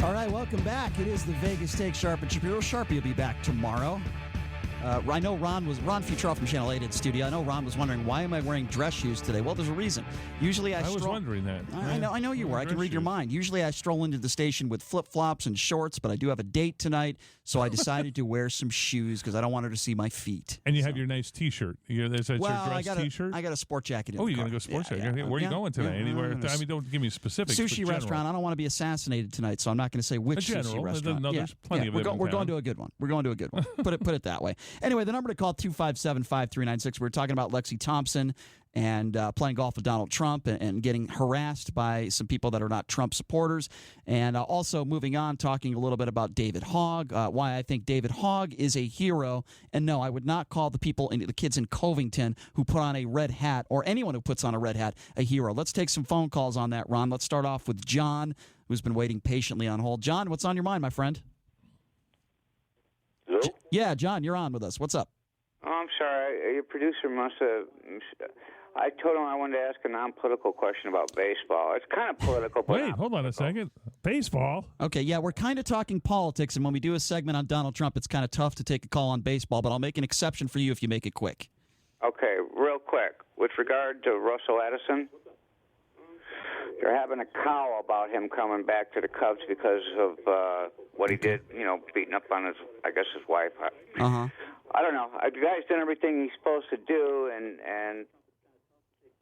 All right, welcome back. It is the Vegas Take Sharp and Shapiro. Sharpie will be back tomorrow. I know Ron Futrell from Channel 8 at the studio. I know Ron was wondering, why am I wearing dress shoes today? Well, there's a reason. Usually I was wondering that. I know you were. I can read your mind. Usually I stroll into the station with flip-flops and shorts, but I do have a date tonight, so I decided to wear some shoes because I don't want her to see my feet. And you have your nice T-shirt. That's your dress T-shirt? I got a sport jacket in Oh, the you're car. going to go sports jacket. Where are you going today? Anywhere? I mean, don't give me specifics. Sushi restaurant. I don't want to be assassinated tonight, so I'm not going to say which sushi restaurant. No, there's plenty of them. We're going to a good one. We're going to a good one. Put it that way. Anyway, the number to call 257-5396. We were talking about Lexi Thompson and playing golf with Donald Trump and getting harassed by some people that are not Trump supporters. And also moving on, talking a little bit about David Hogg, why I think David Hogg is a hero. And no, I would not call the kids in Covington who put on a red hat, or anyone who puts on a red hat, a hero. Let's take some phone calls on that, Ron. Let's start off with John, who's been waiting patiently on hold. John, what's on your mind, my friend? Hello? Yeah, John, you're on with us. What's up? Oh, I'm sorry. Your producer must have... I told him I wanted to ask a non-political question about baseball. It's kind of political, but... Wait, hold on a second. Baseball? Okay, yeah, we're kind of talking politics, and when we do a segment on Donald Trump, it's kind of tough to take a call on baseball, but I'll make an exception for you if you make it quick. Okay, real quick. With regard to Russell Edison, they're having a cow about him coming back to the Cubs because of what he did, beating up on his wife. Uh-huh. I don't know. The guy's done everything he's supposed to do, and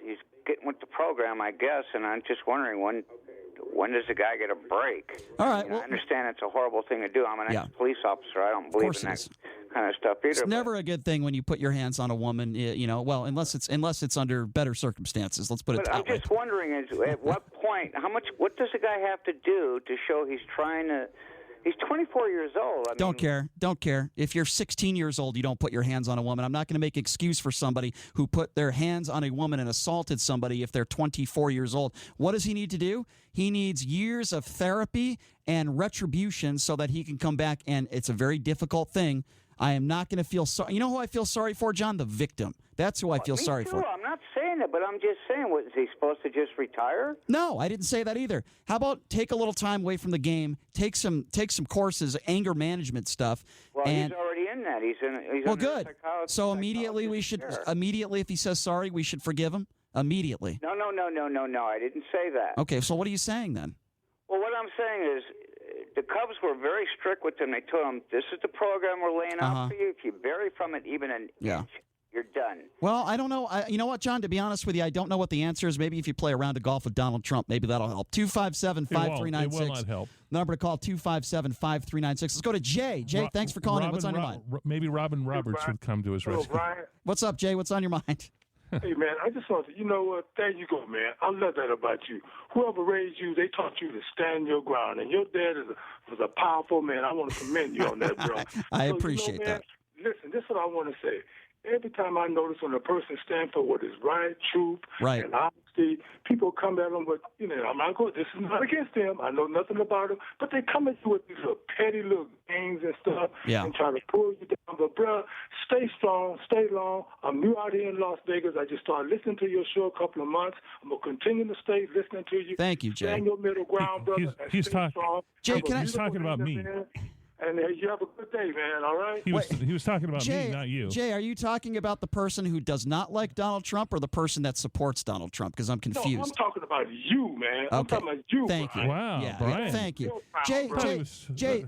he's getting with the program, I guess, and I'm just wondering when does the guy get a break? All right. I understand it's a horrible thing to do. I'm an ex-police officer. I don't believe in that kind of stuff either. It's never a good thing when you put your hands on a woman, well, unless it's under better circumstances. Let's put it that way. I'm just wondering, at what point, what does the guy have to do to show he's trying to... He's 24 years old. Don't care. If you're 16 years old, you don't put your hands on a woman. I'm not going to make an excuse for somebody who put their hands on a woman and assaulted somebody if they're 24 years old. What does he need to do? He needs years of therapy and retribution so that he can come back, and it's a very difficult thing. I am not going to feel sorry. You know who I feel sorry for, John? The victim. That's who I feel sorry for. I'm not saying it, but I'm just saying, is he supposed to just retire? No, I didn't say that either. How about take a little time away from the game, take some courses, anger management stuff. Well, he's already in that. He's well, good. So immediately if he says sorry, we should forgive him? Immediately. No. I didn't say that. Okay, so what are you saying then? Well, what I'm saying is the Cubs were very strict with him. They told him, this is the program we're laying out for you. If you vary from it even an inch, you're done. Well, I don't know. You know what, John? To be honest with you, I don't know what the answer is. Maybe if you play a round of golf with Donald Trump, maybe that'll help. 257-5396. It will not help. Number to call, 257-5396. Let's go to Jay. Jay, thanks for calling in. What's on your mind? Maybe Robin Roberts would come to his rescue. Brian. What's up, Jay? What's on your mind? Hey, man, I just want to, you know what? There you go, man. I love that about you. Whoever raised you, they taught you to stand your ground. And your dad was a powerful man. I want to commend you on that, bro. I appreciate that. Listen, this is what I want to say. Every time I notice when a person stands for what is right, truth, and honesty, people come at them with, I'm not going, this is not against them. I know nothing about them. But they come at you with these little petty little games and stuff and try to pull you down. But, bro, stay strong, stay long. I'm new out here in Las Vegas. I just started listening to your show a couple of months. I'm going to continue to stay listening to you. Thank you, Jay. Stand your middle ground, brother. He's talking. Jay, he's talking about me. And you have a good day, man, all right? He was talking about me, not you. Jay, are you talking about the person who does not like Donald Trump or the person that supports Donald Trump? Because I'm confused. No, I'm talking about you, man. I'm talking about you, Thank you. Wow, Brian. Thank you. Jay,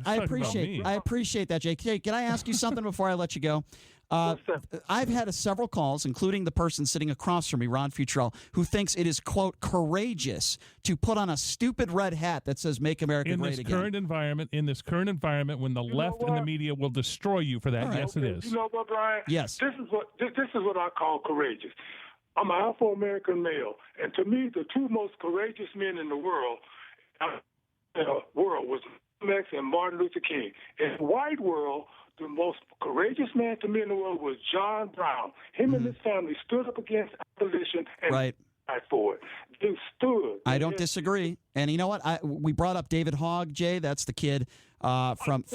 I appreciate that, Jay. Jay, can I ask you something before I let you go? I've had several calls, including the person sitting across from me, Ron Futrell, who thinks it is, quote, courageous to put on a stupid red hat that says "Make America Great Again." In this current environment, when the left and the media will destroy you for that, yes, it is. You know what, Brian? Yes. This is what I call courageous. I'm an Afro-American male, and to me, the two most courageous men in the world was Malcolm X and Martin Luther King. In the white world, the most courageous man to me in the world was John Brown. Him and his family stood up against abolition and died for it. They stood. I don't disagree. And you know what? We brought up David Hogg, Jay. That's the kid from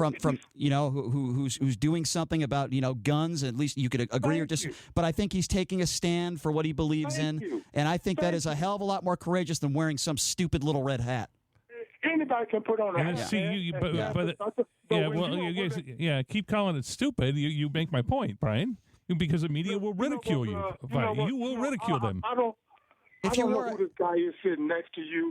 who's doing something about guns. At least you could agree or disagree. But I think he's taking a stand for what he believes in, and I think that is a hell of a lot more courageous than wearing some stupid little red hat. Anybody Anybody can put on a hat. Keep calling it stupid. You make my point, Brian. Because the media will ridicule you. You will ridicule them. I don't know who this guy is sitting next to you.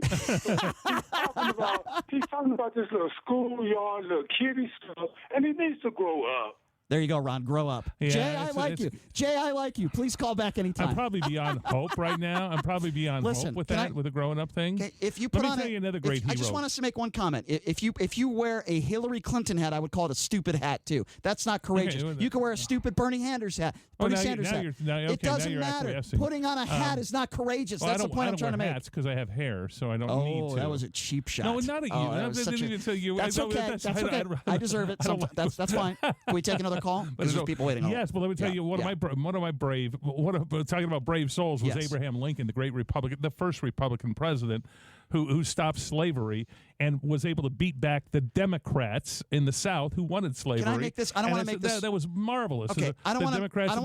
He's talking about this little schoolyard, little kiddie stuff, and he needs to grow up. There you go, Ron. Grow up. Yeah, Jay, I like you. Jay, I like you. Please call back anytime. I'm probably beyond hope right now. I'm probably beyond hope with that, with the growing up thing. Okay, if you put Let me tell you another great hero. I just want us to make one comment. If you wear a Hillary Clinton hat, I would call it a stupid hat too. That's not courageous. Okay, you can wear a stupid Bernie Sanders hat. It doesn't matter. Putting on a hat is not courageous. That's the point I'm trying to make. Hats because I have hair, so I don't need to. Oh, that was a cheap shot. No, not at you. That's okay. That's okay. I deserve it. That's fine. Can we take another call? Because there's people waiting. Yes, but let me tell you, talking about brave souls was Abraham Lincoln, the first Republican president who stopped slavery and was able to beat back the Democrats in the South who wanted slavery. Can I make this? I don't want to make this. That was marvelous. Okay, I don't want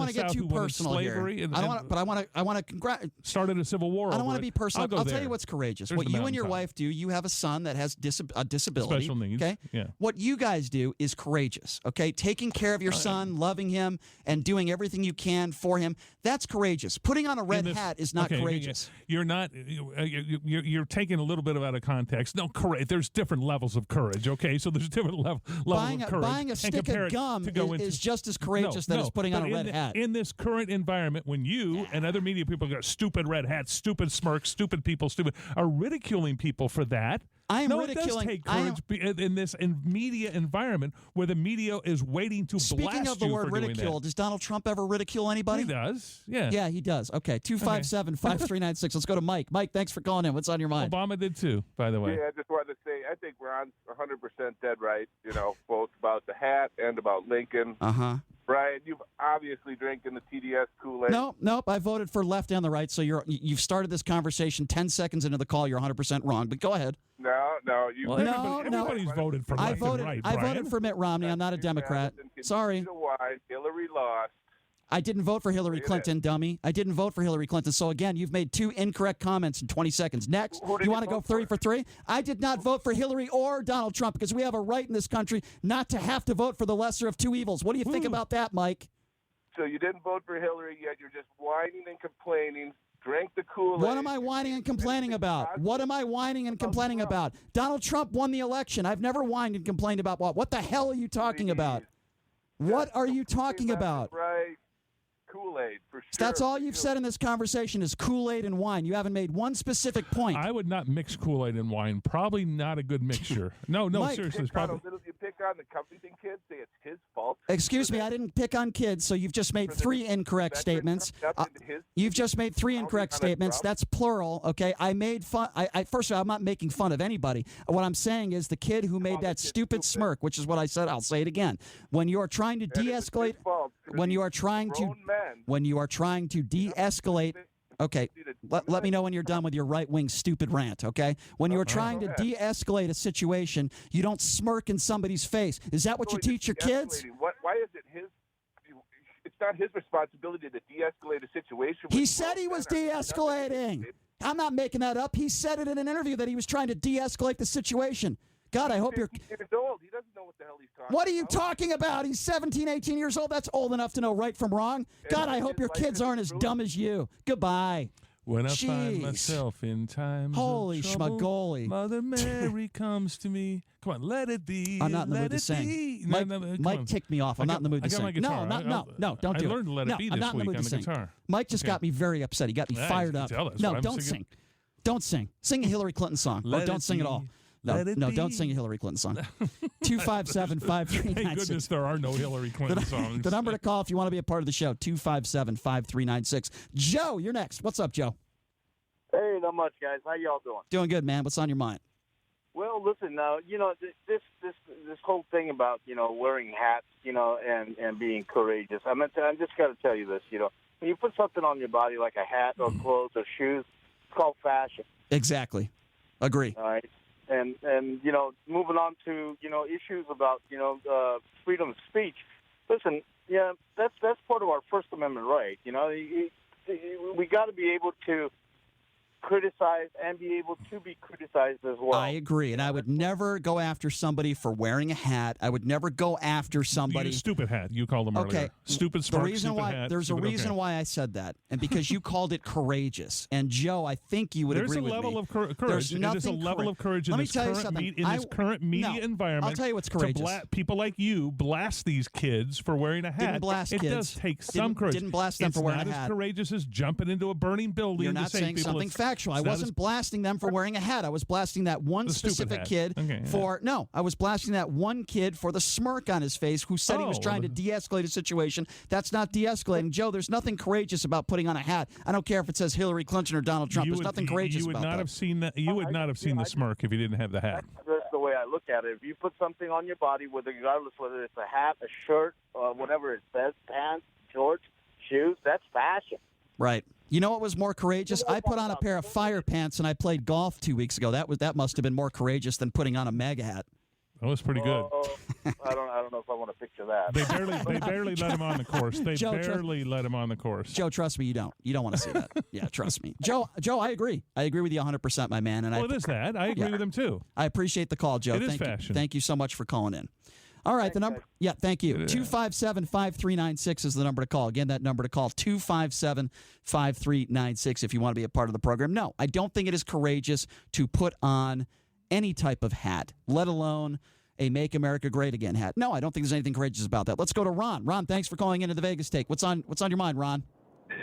to get too personal here. I want to started a civil war. I don't want to be personal. I'll tell you what's courageous. What you and your wife do, you have a son that has a disability. Special needs. Okay. Yeah. What you guys do is courageous. Okay, taking care of your son, loving him, and doing everything you can for him. That's courageous. Putting on a red hat is not courageous. You're not. You're taking a little bit out of context. No, there's different levels of courage. Okay, so there's different levels of courage. Buying a stick of gum is just as courageous as putting on a red hat. In this current environment, when you and other media people got stupid red hats, stupid smirks, stupid people, are ridiculing people for that. I am ridiculing. It does take courage in this media environment where the media is waiting to blast you for doing that. Speaking of the word ridicule, does Donald Trump ever ridicule anybody? He does. Yeah. Yeah, he does. Okay, 257-5396. Let's go to Mike. Mike, thanks for calling in. What's on your mind? Obama did too, by the way. Yeah, I just wanted to say, I think Ron's 100% dead right, both about the hat and about Lincoln. Uh-huh. Brian, you've obviously drinking the TDS Kool-Aid. Nope. I voted for left and the right, so you've started this conversation 10 seconds into the call. You're 100% wrong, but go ahead. No. Everybody's voted for left and right, Brian. I voted for Mitt Romney. I'm not a Democrat. Sorry. Why Hillary lost. I didn't vote for Hillary Clinton, dummy. I didn't vote for Hillary Clinton. So, again, you've made 2 incorrect comments in 20 seconds. Next, you want to go 3 for 3? I did not vote for Hillary or Donald Trump because we have a right in this country not to have to vote for the lesser of 2 evils. What do you think about that, Mike? So you didn't vote for Hillary, yet you're just whining and complaining. Drank the Kool-Aid. What am I whining and complaining about? Donald Trump won the election. I've never whined and complained about what? What the hell are you talking about? What are you talking about? Right. Kool-Aid, for sure. That's all you've said in this conversation is Kool-Aid and wine. You haven't made one specific point. I would not mix Kool-Aid and wine. Probably not a good mixture. No, Mike, seriously. You pick on the Covington kid, say it's his fault. Excuse me, I didn't pick on kids, so you've just made 3 incorrect statements. You've just made 3 incorrect statements. That's plural, okay? I made fun. First of all, I'm not making fun of anybody. What I'm saying is the kid who made that stupid smirk, which is what I said, I'll say it again. When you are trying to de-escalate, when you are trying to de-escalate, okay, let me know when you're done with your right-wing stupid rant, okay? When you're trying to de-escalate a situation, you don't smirk in somebody's face. Is that what you teach your kids? Why is it his? It's not his responsibility to de-escalate a situation. He said he was de-escalating. I'm not making that up. He said it in an interview that he was trying to de-escalate the situation. God, I hope you're... He's old. He doesn't know what the hell he's talking about. What are you talking about? He's 17, 18 years old. That's old enough to know right from wrong. God, I hope your kids aren't as dumb as you. Goodbye. When I find myself in times Holy of trouble, schmagoli. Mother Mary comes to me. Come on, let it be. I'm not in the mood to sing. Mike ticked me off. I'm not in the mood to sing. No, don't do it. I learned to let it be this week on the guitar. Mike just got me very upset. He got me fired up. No, don't sing. Don't sing. Sing a Hillary Clinton song. Or don't sing at all. No, don't sing a Hillary Clinton song. 257-5396. Thank goodness there are no Hillary Clinton songs. The number to call if you want to be a part of the show, 257-5396. Joe, you're next. What's up, Joe? Hey, not much, guys. How y'all doing? Doing good, man. What's on your mind? Well, listen, this whole thing about, wearing hats, and being courageous. I'm just got to tell you this, when you put something on your body like a hat or clothes or shoes, it's called fashion. Exactly. Agree. All right. And moving on to, issues about, freedom of speech. Listen, that's part of our First Amendment right. We got to be able to criticized and be able to be criticized as well. I agree, and I would never go after somebody for wearing a hat. I would never go after somebody. Stupid hat. You called them earlier. Stupid, smart, stupid hat. There's a reason why I said that, and because you called it courageous. And Joe, I think you would agree with me. There's a level of courage. There's a level of courage in this current media environment. I'll tell you what's courageous. People like you blast these kids for wearing a hat. Didn't blast it kids. does take some courage. Didn't blast them for wearing a hat. It's not as courageous as jumping into a burning building. You're not saying something factual. I wasn't blasting them for wearing a hat. I was blasting that one specific kid for I was blasting that one kid for the smirk on his face who said he was trying to de-escalate a situation. That's not de-escalating. Joe, there's nothing courageous about putting on a hat. I don't care if it says Hillary Clinton or Donald Trump. There's nothing courageous about that. You would not have seen the smirk if you didn't have the hat. That's the way I look at it. If you put something on your body, regardless whether it's a hat, a shirt, whatever it says, pants, shorts, shoes, that's fashion. Right. You know what was more courageous? I put on a pair of fire pants and I played golf 2 weeks ago. That must have been more courageous than putting on a MAGA hat. That was pretty good. I don't know if I want to picture that. They barely let him on the course. Let him on the course. Joe, trust me, you don't want to see that. Yeah, trust me. Joe, I agree. I agree with you 100%, my man. And it is that. I agree with him too. I appreciate the call, Joe. It is fashion. Thank you so much for calling in. All right, the number. Yeah, thank you. 257-5396 is the number to call. Again, that number to call, 257-5396 if you want to be a part of the program. No, I don't think it is courageous to put on any type of hat, let alone a Make America Great Again hat. No, I don't think there's anything courageous about that. Let's go to Ron. Ron, thanks for calling into the Vegas Take. What's on your mind, Ron?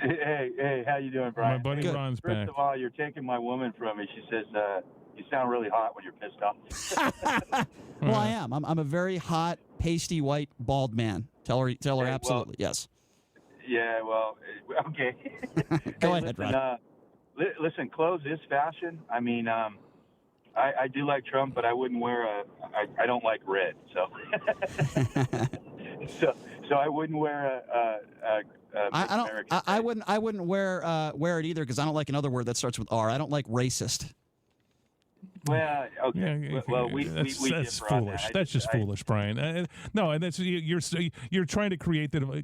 Hey, how you doing, Brian? My buddy Good. Ron's back. First of all, you're taking my woman from me. She says, you sound really hot when you're pissed off. Well, I am. I'm a very hot, pasty, white, bald man. Tell her absolutely. Yes. Yeah, well, okay. Go ahead, Ron. Listen, clothes is fashion. I mean, I do like Trump, but I wouldn't wear I don't like red, so so I wouldn't wear I wouldn't wear it either because I don't like another word that starts with R. I don't like racist. Well, okay. Yeah, well, that's foolish. That's just foolish, Brian. No, and that's you're trying to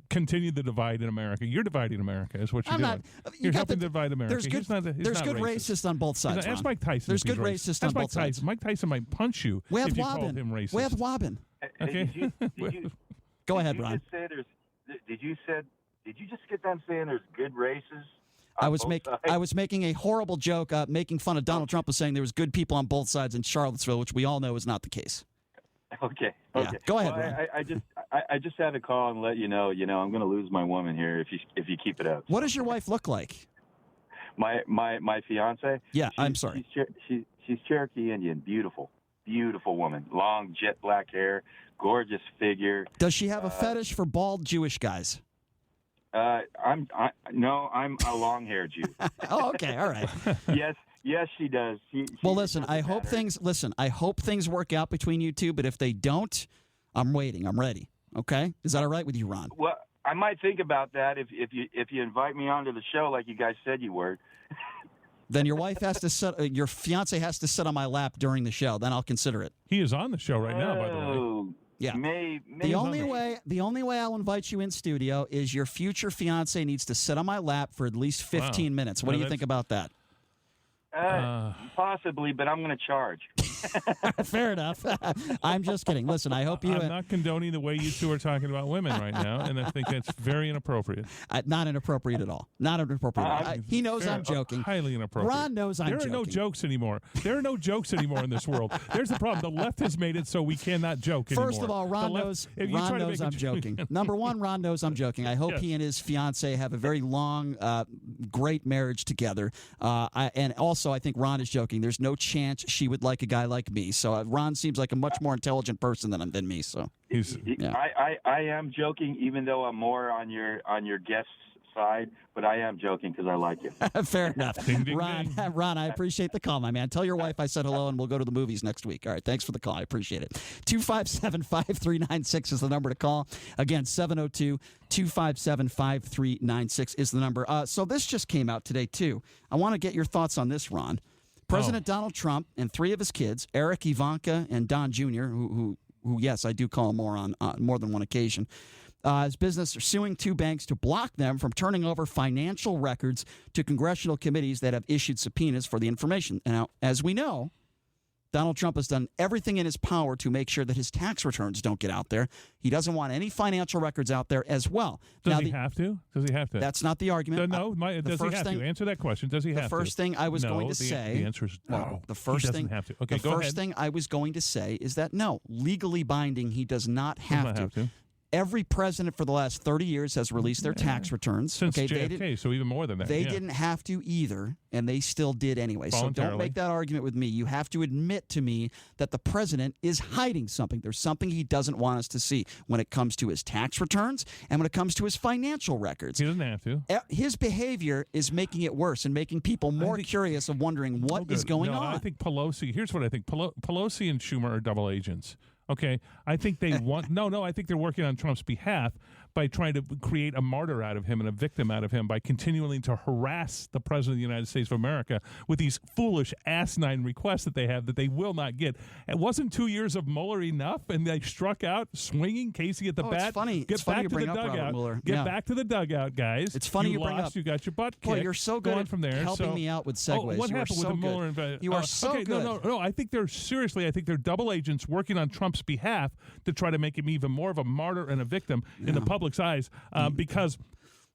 continue the divide in America. You're dividing America. Is what you're doing. You're helping divide America. There's good racists on both sides. Ask Mike Tyson. There's good racists on both sides. Mike Tyson might punch you if you called him racist. We have Wobbin. Okay. Go ahead, Ron. Did you just get done saying there's good races? I was making a horrible joke, making fun of Donald Trump, was saying there was good people on both sides in Charlottesville, which we all know is not the case. Okay. Yeah. Go ahead, well, Ron. I just had to call and let you know. I'm going to lose my woman here if you keep it up. What does your wife look like? My fiance. Yeah, I'm sorry. She's Cherokee Indian. Beautiful woman. Long jet black hair, gorgeous figure. Does she have a fetish for bald Jewish guys? I'm a long-haired Jew. Oh, okay, all right. Yes, she does. Well, listen. I hope things work out between you two. But if they don't, I'm waiting. I'm ready. Okay, is that all right with you, Ron? Well, I might think about that if you invite me onto the show like you guys said you were. Then your wife has to sit. Your fiance has to sit on my lap during the show. Then I'll consider it. He is on the show right now, by the way. Yeah. Maybe the only way I'll invite you in studio is your future fiance needs to sit on my lap for at least 15 minutes. What do you think about that? Possibly, but I'm going to charge. Fair enough. I'm just kidding. Listen, I hope you... I'm not condoning the way you two are talking about women right now, and I think that's very inappropriate. Not inappropriate at all. Not inappropriate at all. He knows I'm joking. Highly inappropriate. Ron knows I'm joking. There are no jokes anymore. There are no jokes anymore in this world. There's the problem. The left has made it so we cannot joke anymore. First of all, Ron knows I'm joking. Number one, Ron knows I'm joking. I hope he and his fiance have a very long, great marriage together. And also, I think Ron is joking. There's no chance she would like a guy like me. So Ron seems like a much more intelligent person than me. So I am joking, even though I'm more on your guest's side. But I am joking because I like you. Fair enough. Ding, ding, Ron, ding. Ron, I appreciate the call, my man. Tell your wife I said hello, and we'll go to the movies next week. All right, thanks for the call. I appreciate it. 257-5396 is the number to call. Again, 702-257-5396 is the number. So this just came out today, too. I want to get your thoughts on this, Ron. President Donald Trump and three of his kids, Eric, Ivanka, and Don Jr., who yes, I do call him more on more than one occasion, His business are suing two banks to block them from turning over financial records to congressional committees that have issued subpoenas for the information. Now, as we know, Donald Trump has done everything in his power to make sure that his tax returns don't get out there. He doesn't want any financial records out there as well. Does he have to? Does he have to? That's not the argument. No, does he have to? Answer that question. Does he have to? The first thing I was going to say. The answer is no. The first he doesn't have to. Okay, the first thing I was going to say is that no, legally binding, he does not have to. Every president for the last 30 years has released their tax returns. Since JFK, so even more than that. They didn't have to either, and they still did anyway. So don't make that argument with me. You have to admit to me that the president is hiding something. There's something he doesn't want us to see when it comes to his tax returns and when it comes to his financial records. He doesn't have to. His behavior is making it worse and making people more curious of wondering what is going on. I think Pelosi, here's what I think. Pelosi and Schumer are double agents. Okay, I think they want I think they're working on Trump's behalf by trying to create a martyr out of him and a victim out of him by continuing to harass the President of the United States of America with these foolish, asinine requests that they have that they will not get. It wasn't 2 years of Mueller enough, and they struck out swinging Casey at the bat. It's funny. Get back to the dugout. Get back to the dugout, guys. It's funny you lost, bring up. You got your butt kicked. Boy, you're so good at from there. helping me out with segues. What happened with the Mueller? You are so good. No. I think they're double agents working on Trump's behalf to try to make him even more of a martyr and a victim in the public's eyes. Because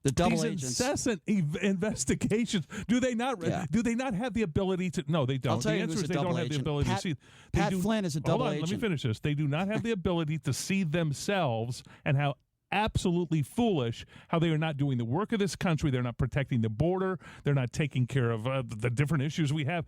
the double these agents. incessant investigations, do they not have the ability to? No, they don't. I'll tell the you answer is a they double don't have the agent. ability to see. Pat Flynn is a double agent. Let me finish this. They do not have the ability to see themselves and how absolutely foolish how they are not doing the work of this country. They're not protecting the border. They're not taking care of the different issues we have,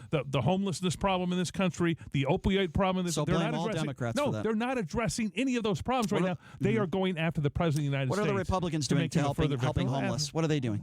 the homelessness problem in this country, the opioid problem in this. So they're blame not all addressing, Democrats no, for that. they're not addressing any of those problems right now. They are going after the President of the United States. What are the Republicans doing to helping homeless? What are they doing?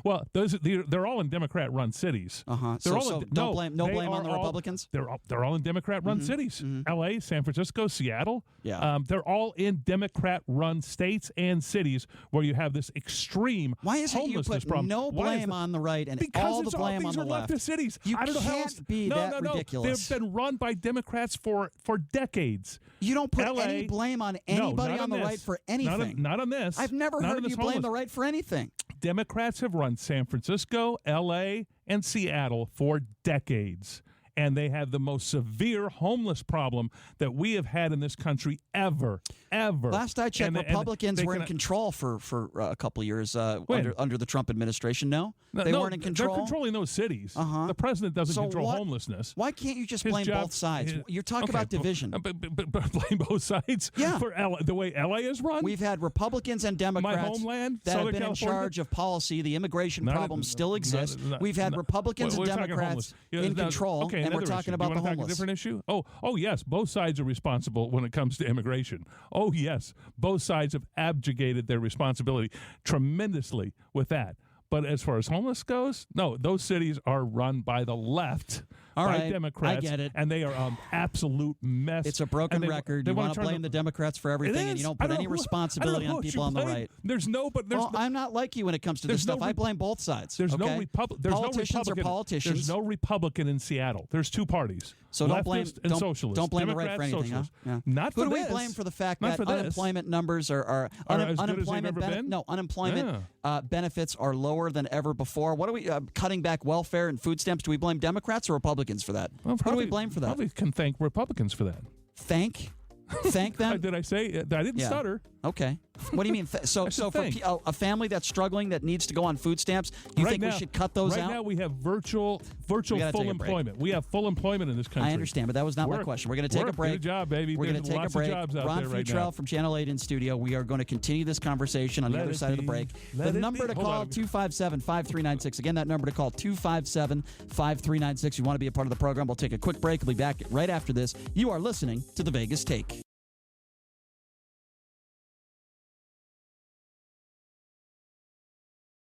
Well, they're all in Democrat-run cities. Don't blame on the Republicans? They're all in Democrat-run cities. L.A., San Francisco, Seattle. Yeah. They're all in Democrat-run states and cities where you have this extreme Why is it you put problem. no blame on the right and all the blame on the left? Leftist cities. You I don't know how can't be that ridiculous. They've been run by Democrats for decades. You don't put any blame on anybody on the right for anything. Not on this. I've never heard you blame the right for anything. Democrats have run San Francisco, L.A., and Seattle for decades. And they have the most severe homeless problem that we have had in this country ever. Last I checked, Republicans were in control for a couple of years under the Trump administration. No, they weren't in control. They're controlling those cities. The president doesn't control homelessness. Why can't you just blame both sides? You're talking about division. But blame both sides for the way LA is run? We've had Republicans and Democrats My homeland, that Southern have been California? In charge of policy. The immigration problem still exists. We've had Republicans and Democrats in control. And we're talking about the homeless. A different issue? Oh, yes. Both sides are responsible when it comes to immigration. Oh, yes. Both sides have abjugated their responsibility tremendously with that. But as far as homeless goes, no, those cities are run by the left, by Democrats. I get it. And they are an absolute mess. It's a broken record. You want to blame the Democrats for everything, and you don't put any responsibility on people on the right. I'm not like you when it comes to this stuff. I blame both sides. Politicians are politicians. There's no Republican in Seattle. There's two parties. So leftist and socialist. Don't blame the right for anything, huh? Yeah. Not for Who do this. we blame for the fact that this. unemployment numbers are as good as they've ever been? No, unemployment benefits are lower than ever before. What are we cutting back welfare and food stamps? Do we blame Democrats or Republicans for that? Well, Who do we blame for that? Probably can thank Republicans for that. Thank them? Did I say? I didn't stutter. Okay. What do you mean? So for a family that's struggling that needs to go on food stamps, you think we should cut those out? Right now we have virtual full employment. We have full employment in this country. I understand, but that was not my question. We're going to take a break. Good job, baby. We're going to take a break. Ron Futrell from Channel 8 in studio. We are going to continue this conversation on the other side of the break. The number to call, 257-5396. Again, that number to call, 257-5396. You want to be a part of the program, we'll take a quick break. We'll be back right after this. You are listening to The Vegas Take.